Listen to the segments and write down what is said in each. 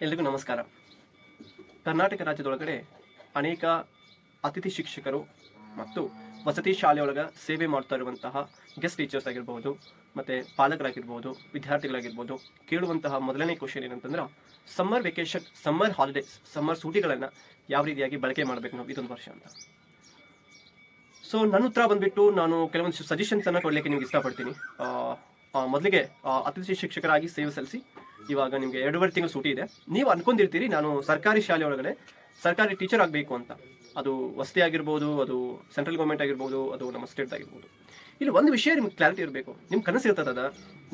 ಎಲ್ರಿಗೂ ನಮಸ್ಕಾರ. ಕರ್ನಾಟಕ ರಾಜ್ಯದೊಳಗಡೆ ಅನೇಕ ಅತಿಥಿ ಶಿಕ್ಷಕರು ಮತ್ತು ವಸತಿ ಶಾಲೆಯೊಳಗೆ ಸೇವೆ ಮಾಡ್ತಾ ಇರುವಂತಹ ಗೆಸ್ಟ್ ಟೀಚರ್ಸ್ ಆಗಿರ್ಬೋದು ಮತ್ತು ಪಾಲಕರಾಗಿರ್ಬೋದು, ವಿದ್ಯಾರ್ಥಿಗಳಾಗಿರ್ಬೋದು ಕೇಳುವಂತಹ ಮೊದಲನೇ ಕ್ವಶನ್ ಏನಂತಂದ್ರೆ, summer vacation, summer holidays, summer ಸೂಟಿಗಳನ್ನು ಯಾವ ರೀತಿಯಾಗಿ ಬಳಕೆ ಮಾಡಬೇಕು ನಾವು ಇದೊಂದು ವರ್ಷ ಅಂತ. ಸೊ ನನ್ನ ಉತ್ತರ ಬಂದ್ಬಿಟ್ಟು ನಾನು ಕೆಲವೊಂದು ಸಜೆಷನ್ಸನ್ನು ಕೊಡಲಿಕ್ಕೆ ನಿಮ್ಗೆ ಇಷ್ಟಪಡ್ತೀನಿ. ಮೊದಲಿಗೆ ಅತಿಥಿ ಶಿಕ್ಷಕರಾಗಿ ಸೇವೆ ಸಲ್ಲಿಸಿ ಇವಾಗ ನಿಮಗೆ 2.5 ತಿಂಗಳು ಸೂಟಿ ಇದೆ. ನೀವು ಅನ್ಕೊಂಡಿರ್ತೀರಿ ನಾನು ಸರ್ಕಾರಿ ಶಾಲೆ ಒಳಗಡೆ ಸರ್ಕಾರಿ ಟೀಚರ್ ಆಗಬೇಕು ಅಂತ. ಅದು ವಸತಿ ಆಗಿರ್ಬೋದು, ಅದು ಸೆಂಟ್ರಲ್ ಗೌರ್ಮೆಂಟ್ ಆಗಿರ್ಬೋದು, ಅದು ನಮ್ಮ ಸ್ಟೇಟ್ ಆಗಿರ್ಬೋದು. ಇಲ್ಲಿ ಒಂದು ವಿಷಯ ನಿಮ್ಗೆ ಕ್ಲಾರಿಟಿ ಇರಬೇಕು. ನಿಮ್ಮ ಕನಸು ಇರ್ತದ,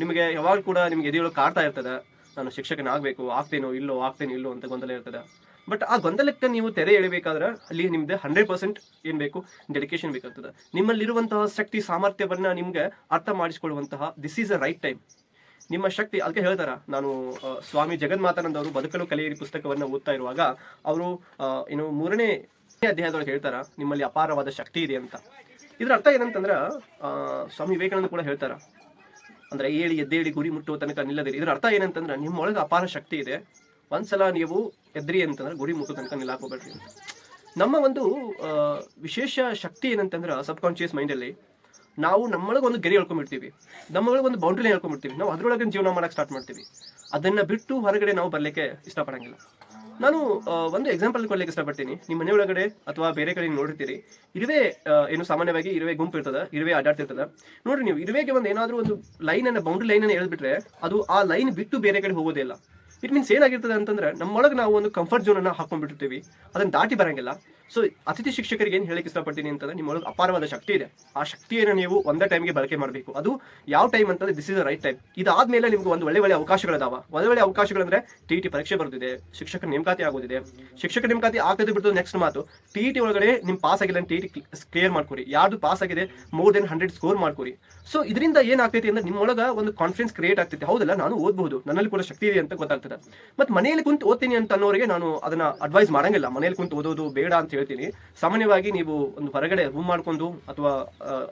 ನಿಮಗೆ ಯಾವಾಗ ಕೂಡ ನಿಮ್ಗೆ ಎದೆಯೊಳಗೆ ಕಾಡ್ತಾ ಇರ್ತದೆ, ನಾನು ಶಿಕ್ಷಕನಾಗಬೇಕು, ಆಗ್ತೇನೋ ಇಲ್ಲೋ ಅಂತ ಗೊಂದಲ ಇರ್ತದೆ. ಬಟ್ ಆ ಗೊಂದಲಕ್ಕೆ ನೀವು ತೆರೆ ಎಳಿಬೇಕಾದ್ರೆ ಅಲ್ಲಿ ನಿಮ್ದು 100% ಏನು ಬೇಕು, ಡೆಡಿಕೇಶನ್ ಬೇಕಾಗ್ತದೆ. ನಿಮ್ಮಲ್ಲಿರುವಂತಹ ಶಕ್ತಿ ಸಾಮರ್ಥ್ಯವನ್ನು ನಿಮ್ಗೆ ಅರ್ಥ ಮಾಡಿಸ್ಕೊಳ್ಳುವಂತಹ this is a right time. ನಿಮ್ಮ ಶಕ್ತಿ ಅದಕ್ಕೆ ಹೇಳ್ತಾರ. ನಾನು ಸ್ವಾಮಿ ಜಗನ್ಮಾತಾನಂದ ಅವರು ಬದುಕಲು ಕಲಿಯಿರಿ ಪುಸ್ತಕವನ್ನು ಓದ್ತಾ ಇರುವಾಗ ಅವರು 3ನೇ ಅಧ್ಯಾಯದೊಳಗೆ ಹೇಳ್ತಾರ, ನಿಮ್ಮಲ್ಲಿ ಅಪಾರವಾದ ಶಕ್ತಿ ಇದೆ ಅಂತ. ಇದ್ರ ಅರ್ಥ ಏನಂತಂದ್ರೆ, ಸ್ವಾಮಿ ವಿವೇಕಾನಂದ ಕೂಡ ಹೇಳ್ತಾರ, ಅಂದ್ರೆ ಎದ್ದೇಳಿ ಗುರಿ ಮುಟ್ಟುವ ತನಕ ನಿಲ್ಲದಿರಿ. ಇದ್ರ ಅರ್ಥ ಏನಂತಂದ್ರೆ, ನಿಮ್ಮೊಳಗೆ ಅಪಾರ ಶಕ್ತಿ ಇದೆ, ಒಂದ್ಸಲ ನೀವು ಎದ್ರಿ ಅಂತಂದ್ರೆ ಗುರಿ ಮುಟ್ಟುವ ತನಕ ನಿಲ್ಲಾಕೋಬೇಡ್ರಿ ಅಂತ. ನಮ್ಮ ಒಂದು ವಿಶೇಷ ಶಕ್ತಿ ಏನಂತಂದ್ರೆ, ಸಬ್ ಕಾನ್ಶಿಯಸ್ ಮೈಂಡಲ್ಲಿ ನಾವು ನಮ್ಮೊಳಗೆ ಒಂದು ಗೆರೆ ಹೇಳ್ಕೊಂಡ್ಬಿಡ್ತೀವಿ, ನಮ್ಮೊಳಗೆ ಒಂದು ಬೌಂಡ್ರಿನ ಹೇಳ್ಕೊಂಡ್ಬಿಡ್ತೀವಿ, ನಾವು ಅದ್ರೊಳಗೆ ಜೀವನ ಮಾಡಕ್ಕೆ ಸ್ಟಾರ್ಟ್ ಮಾಡ್ತೀವಿ. ಅದನ್ನ ಬಿಟ್ಟು ಹೊರಗಡೆ ನಾವು ಬರ್ಲಿಕ್ಕೆ ಇಷ್ಟಪಡಂಗಿಲ್ಲ. ನಾನು ಒಂದು ಎಕ್ಸಾಂಪಲ್ ಕೊಡ್ಲಿಕ್ಕೆ ಇಷ್ಟಪಡ್ತೀನಿ. ನಿಮ್ಮ ಮನೆ ಒಳಗಡೆ ಅಥವಾ ಬೇರೆ ಕಡೆ ನೋಡಿರ್ತೀರಿ, ಇರುವೆ ಸಾಮಾನ್ಯವಾಗಿ ಇರುವೆ ಗುಂಪು ಇರ್ತದೆ, ಇರುವೆ ಅಡ್ಡಾಡ್ತಿರ್ತದೆ. ನೋಡ್ರಿ, ನೀವು ಇರುವೆಗೆ ಒಂದು ಏನಾದರೂ ಒಂದು ಬೌಂಡ್ರಿ ಲೈನ್ ಅನ್ನು ಎಳೆದ್ಬಿಟ್ರೆ ಅದು ಆ ಲೈನ್ ಬಿಟ್ಟು ಬೇರೆ ಕಡೆ ಹೋಗೋದೇ ಇಲ್ಲ. ಇಟ್ ಮೀನ್ಸ್ ಏನಾಗಿರ್ತದೆ ಅಂತಂದ್ರೆ, ನಮ್ಮೊಳಗೆ ನಾವು ಒಂದು ಕಂಫರ್ಟ್ ಝೋನ್ ಅನ್ನ ಹಾಕೊಂಡ್ಬಿಟ್ಟಿರ್ತೀವಿ, ಅದನ್ನ ದಾಟಿ ಬರಂಗಿಲ್ಲ. ಸೊ ಅತಿಥಿ ಶಿಕ್ಷಕರಿಗೆ ಏನು ಹೇಳಕ್ಕೆ ಇಷ್ಟಪಡ್ತೀನಿ ಅಂತಂದ್ರೆ, ನಿಮ್ಮೊಳಗೆ ಅಪಾರವಾದ ಶಕ್ತಿ ಇದೆ, ಆ ಶಕ್ತಿಯನ್ನು ನೀವು ಒಂದೇ ಟೈಮ್ಗೆ ಬಳಕೆ ಮಾಡಬೇಕು. ಅದು ಯಾವ ಟೈಮ್ ಅಂತಂದ್ರೆ, this is the right time. ಇದಾದ್ಮೇಲೆ ನಿಮ್ಗೆ ಒಂದು ಒಳ್ಳೆ ಅವಕಾಶಗಳಿದಾವ. ಒಳ್ಳೆ ಅವಕಾಶಗಳಂದ್ರೆ TET ಪರೀಕ್ಷೆ ಬರ್ತಿದೆ, ಶಿಕ್ಷಕ ನೇಮಕಾತಿ ಆಗೋದಿದೆ. ಶಿಕ್ಷಕ ನೇಮಕಾತಿ ಆಗ್ತದೆ ಬಿಡ್ತದೆ ನೆಕ್ಸ್ಟ್ ಮಾತು. TET ಒಳಗಡೆ ನಿಮ್ ಪಾಸ್ ಆಗಿಲ್ಲ, TET ಕ್ಲಿಯರ್ ಮಾಡ್ಕೊರಿ. ಯಾರ್ದು ಪಾಸ್ ಆಗಿದೆ ಮೋರ್ ದೆನ್ 100 ಸ್ಕೋರ್ ಮಾಡ್ಕೊರಿ. ಸೊ ಇದರಿಂದ ಏನಾಗ್ತೈತಿ ಅಂದ್ರೆ, ನಿಮ್ಮೊಳಗ ಒಂದು ಕಾನ್ಫಿಡೆನ್ಸ್ ಕ್ರಿಯೇಟ್ ಆಗ್ತೈತಿ. ಹೌದಲ್ಲ, ನಾನು ಓದಬಹುದು, ನನ್ನಲ್ಲಿ ಕೂಡ ಶಕ್ತಿ ಇದೆ ಅಂತ ಗೊತ್ತಾಗ್ತದೆ. ಮತ್ತೆ ಮನೆಯಲ್ಲಿ ಕುಂತು ಓದ್ತೀನಿ ಅಂತ ಅನ್ನೋರಿಗೆ ನಾನು ಅದನ್ನ ಅಡ್ವೈಸ್ ಮಾಡಂಗಿಲ್ಲ. ಮನೆಯಲ್ಲಿ ಕುಂತು ಓದೋದು ಬೇಡ ಅಂತ ಹೇಳ್ತೀನಿ. ಸಾಮಾನ್ಯವಾಗಿ ನೀವು ಒಂದು ಹೊರಗಡೆ ರೂಮ್ ಮಾಡ್ಕೊಂಡು, ಅಥವಾ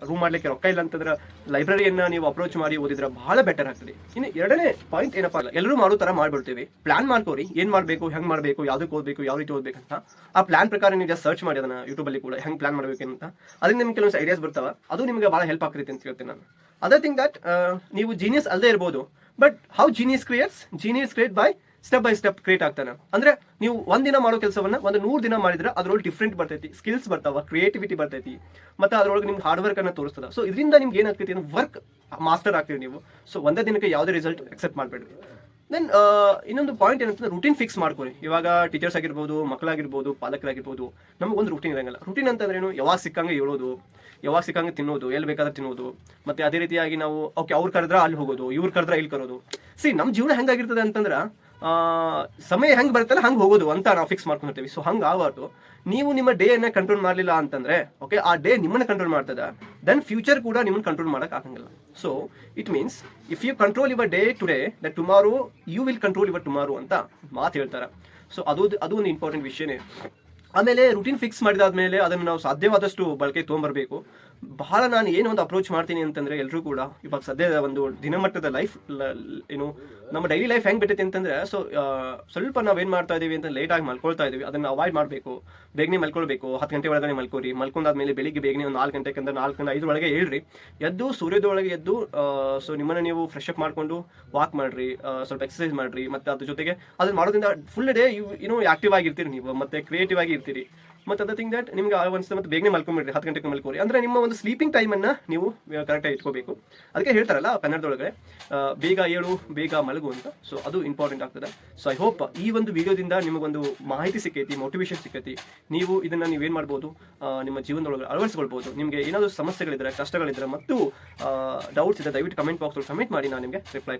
ರೂಮ್ ಮಾಡ್ಲಿಕ್ಕೆ ರೊಕ್ಕ ಇಲ್ಲ ಅಂತಂದ್ರೆ ಲೈಬ್ರರಿಯನ್ನ ನೀವು ಅಪ್ರೋಚ್ ಮಾಡಿ ಓದಿದ್ರೆ ಬಹಳ ಬೆಟರ್ ಆಗ್ತದೆ. ಇನ್ನು 2ನೇ ಪಾಯಿಂಟ್ ಏನಪ್ಪಾ, ಎಲ್ಲರೂ ಮಾಡೋ ತರ ಮಾಡ್ಬಿಡ್ತೀವಿ. ಪ್ಲಾನ್ ಮಾಡ್ಕೋರಿ, ಏನ್ ಮಾಡ್ಬೇಕು, ಹೆಂಗ್ ಮಾಡ್ಬೇಕು, ಯಾವ್ದಕ್ಕೆ ಓದ್ಬೇಕು, ಯಾವ ರೀತಿ ಓದ್ಬೇಕಂತ. ಆ ಪ್ಲಾನ್ ಪ್ರಕಾರ ನೀವು ಜಸ್ಟ್ ಸರ್ಚ್ ಮಾಡಿ ಅದನ್ನ ಯೂಟ್ಯೂಬ್ ಅಲ್ಲಿ ಕೂಡ ಹೆಂಗ್ ಪ್ಲಾನ್ ಮಾಡ್ಬೇಕು ಅಂತ. ಅದರಿಂದ ನಿಮ್ಗೆ ಕೆಲವೊಂದು ಐಡಿಯಾಸ್ ಬರ್ತಾವ, ಅದು ನಿಮ್ಗೆ ಬಹಳ ಹೆಲ್ಪ್ ಆಗ್ತೈತೆ ಅಂತ ಹೇಳ್ತೀನಿ ನಾನು. ಅದರ್ ಥಿಂಗ್ ದಟ್ ನೀವು ಜೀನಿಯಸ್ ಅಲ್ಲದೆ ಇರ್ಬೋದು, but how genius create by step by step create ಆಗ್ತಾನೆ. ಅಂದ್ರೆ ನೀವು ಒಂದಿನ ಮಾಡೋ ಕೆಲಸವನ್ನ ಒಂದು 100 ದಿನ ಮಾಡಿದ್ರೆ ಅದ್ರೊಳಗೆ ಡಿಫ್ರೆಂಟ್ ಬರ್ತೈತಿ, ಸ್ಕಿಲ್ಸ್ ಬರ್ತಾವ, ಕ್ರಿಯೇಟಿವಿಟಿ ಬರ್ತೈತಿ, ಮತ್ತೆ ಅದ್ರೊಳಗೆ ನಿಮ್ಗೆ ಹಾರ್ಡ್ ವರ್ಕ್ ಅನ್ನ ತೋರಿಸ್ತದ. ಸೊ ಇದರಿಂದ ನಿಮ್ಗೆ ಏನಾಗ್ತೈತಿ, ವರ್ಕ್ ಮಾಸ್ಟರ್ ಆಗ್ತೀವಿ ನೀವು. ಸೊ ಒಂದೇ ದಿನಕ್ಕೆ ಯಾವುದೇ ರಿಸಲ್ಟ್ ಎಕ್ಸೆಪ್ಟ್ ಮಾಡಬೇಡ್ರಿ. ದೆನ್ ಇನ್ನೊಂದು ಪಾಯಿಂಟ್ ಏನಂತಂದ್ರೆ, ರೂಟೀನ್ ಫಿಕ್ಸ್ ಮಾಡ್ಕೊಳ್ಳಿ. ಇವಾಗ ಟೀಚರ್ಸ್ ಆಗಿರ್ಬೋದು, ಮಕ್ಕಳಾಗಿರ್ಬೋದು, ಪಾಲಕರಾಗಿರ್ಬೋದು, ನಮಗೊಂದು ರೂಟೀನ್ ಇರಂಗಿಲ್ಲ. ರೂಟೀನ್ ಅಂತಂದ್ರೆ ಏನು, ಯಾವಾಗ ಸಿಕ್ಕಂಗೆ ಹೇಳೋದು, ಯಾವಾಗ ಸಿಕ್ಕಂಗೆ ತಿನ್ನೋದು, ಎಲ್ಲಿ ಬೇಕಾದ್ರೆ ತಿನ್ನೋದು, ಮತ್ತೆ ಅದೇ ರೀತಿಯಾಗಿ ನಾವು ಅವ್ರು ಕರೆದ್ರೆ ಅಲ್ಲಿ ಹೋಗೋದು, ಇವ್ರು ಕರೆದ್ರೆ ಇಲ್ಲಿ ಕರೋದು. ನಮ್ಮ ಜೀವನ ಹೆಂಗಾಗಿರ್ತದೆ ಅಂತಂದ್ರೆ, ಸಮಯ ಹೆಂಗೆ ಬರುತ್ತಲ್ಲ ಹಂಗೆ ಹೋಗೋದು ಅಂತ ನಾವು ಫಿಕ್ಸ್ ಮಾಡ್ಕೊಂಡಿರ್ತೀವಿ. ಸೊ ಹಂಗೆ ಆಗಬಾರ್ದು. ನೀವು ನಿಮ್ಮ ಡೇ ಅನ್ನ ಕಂಟ್ರೋಲ್ ಮಾಡಲಿಲ್ಲ ಅಂತಂದ್ರೆ, ಓಕೆ, ಆ ಡೇ ನಿಮ್ಮನ್ನ ಕಂಟ್ರೋಲ್ ಮಾಡ್ತದೆ, ದೆನ್ ಫ್ಯೂಚರ್ ಕೂಡ ನಿಮ್ಮನ್ನ ಕಂಟ್ರೋಲ್ ಮಾಡಕ್ ಆಗಂಗಿಲ್ಲ. So it means if you control your day today, that tomorrow you will control your tomorrow ಅಂತ ಮಾತು ಹೇಳ್ತಾರೆ. ಸೊ ಅದು ಒಂದು ಇಂಪಾರ್ಟೆಂಟ್ ವಿಷಯನೇ. ಆಮೇಲೆ ರೂಟೀನ್ ಫಿಕ್ಸ್ ಮಾಡಿದಾದ್ಮೇಲೆ ಅದನ್ನು ನಾವು ಸಾಧ್ಯವಾದಷ್ಟು ಬಳಕೆ ತೊಗೊಂಬರ್ಬೇಕು. ಬಹಳ ನಾನು ಏನು ಒಂದು ಅಪ್ರೋಚ್ ಮಾಡ್ತೀನಿ ಅಂತಂದ್ರೆ, ಎಲ್ಲರೂ ಕೂಡ ಇವಾಗ ಸದ್ಯದ ಒಂದು ದಿನಮಟ್ಟದ ಲೈಫ್ ನಮ್ಮ ಡೈಲಿ ಲೈಫ್ ಹೆಂಗ್ ಬಿಟ್ಟೈತಿ ಅಂತಂದ್ರೆ, ಸೊ ಸ್ವಲ್ಪ ನಾವೇನ್ ಮಾಡ್ತಾ ಇದೀವಿ ಅಂತ ಲೇಟ್ ಆಗಿ ಮಲ್ಕೊಳ್ತಾ ಇದೀವಿ. ಅದನ್ನ ಅವಾಯ್ಡ್ ಮಾಡಬೇಕು. ಬೇಗನೆ ಮಲ್ಕೊಳ್ಬೇಕು. 10 ಗಂಟೆ ಒಳಗಡೆ ಮಲ್ಕೋರಿ. ಮಲ್ಕೊಂಡಾದ್ಮೇಲೆ ಬೆಳಿಗ್ಗೆ ಬೇಗನೆ ಒಂದು 4 ಗಂಟೆಗೆ ಅಂದ್ರೆ 4-5 ಒಳಗೆ ಹೇಳ್ರಿ, ಎದ್ದು ಸೂರ್ಯೋದಯೊಳಗೆ ಎದ್ದು ಸೊ ನಿಮ್ಮನ್ನ ನೀವು ಫ್ರೆಶ್ ಅಪ್ ಮಾಡ್ಕೊಂಡು ವಾಕ್ ಮಾಡ್ರಿ, ಸ್ವಲ್ಪ ಎಕ್ಸರ್ಸೈಸ್ ಮಾಡ್ರಿ. ಮತ್ತೆ ಅದ್ರ ಜೊತೆಗೆ ಅದನ್ನ ಮಾಡೋದ್ರಿಂದ ಫುಲ್ ಡೇ ಆಕ್ಟಿವ್ ಆಗಿರ್ತೀರಿ ನೀವು, ಮತ್ತೆ ಕ್ರಿಯೇಟಿವ್ ಆಗಿ ಇರ್ತೀರಿ. ಮತ್ತೆ ಅದರ್ ಥಿಂಗ್ ದಟ್ ನಿಮ್ಗೆ ಅನ್ಸುತ್ತೆ, ಮತ್ತೆ ಬೇಗನೆ ಮಲ್ಕೊಂಡ್ಬಿಡ್ರಿ, 10 ಗಂಟೆಗೆ ಮಲ್ಕೋರಿ. ಅಂದ್ರೆ ನಿಮ್ಮ ಒಂದು ಸ್ಲೀಪಿಂಗ್ ಟೈಮ್ ಅನ್ನ ನೀವು ಕರೆಕ್ಟಾಗಿ ಇಟ್ಕೋಬೇಕು. ಅದಕ್ಕೆ ಹೇಳ್ತಾರಲ್ಲ ಕನ್ನಡದೊಳಗೆ, ಬೇಗ ಏಳು ಬೇಗ ಮಲಗು ಅಂತ. ಸೊ ಅದು ಇಂಪಾರ್ಟೆಂಟ್ ಆಗ್ತದೆ. ಸೊ ಐ ಹೋಪ್ ಈ ಒಂದು ವಿಡಿಯೋದಿಂದ ನಿಮಗೊಂದು ಮಾಹಿತಿ ಸಿಕ್ಕೈತಿ, ಮೋಟಿವೇಶನ್ ಸಿಕ್ಕೈತಿ. ನೀವು ಇದನ್ನ ನೀವೇನ್ ಮಾಡ್ಬೋದು, ನಿಮ್ಮ ಜೀವನದೊಳಗೆ ಅಳವಡಿಸ್ಕೊಳ್ಬಹುದು. ನಿಮಗೆ ಏನಾದರೂ ಸಮಸ್ಯೆಗಳಿದ್ರೆ, ಕಷ್ಟಗಳಿದ್ರೆ ಮತ್ತು ಡೌಟ್ಸ್ ಇದೆ, ದಯವಿಟ್ಟು ಕಮೆಂಟ್ ಬಾಕ್ಸ್ ಕಮೆಂಟ್ ಮಾಡಿ, ನಾನು ನಿಮಗೆ ರಿಪ್ಲೈ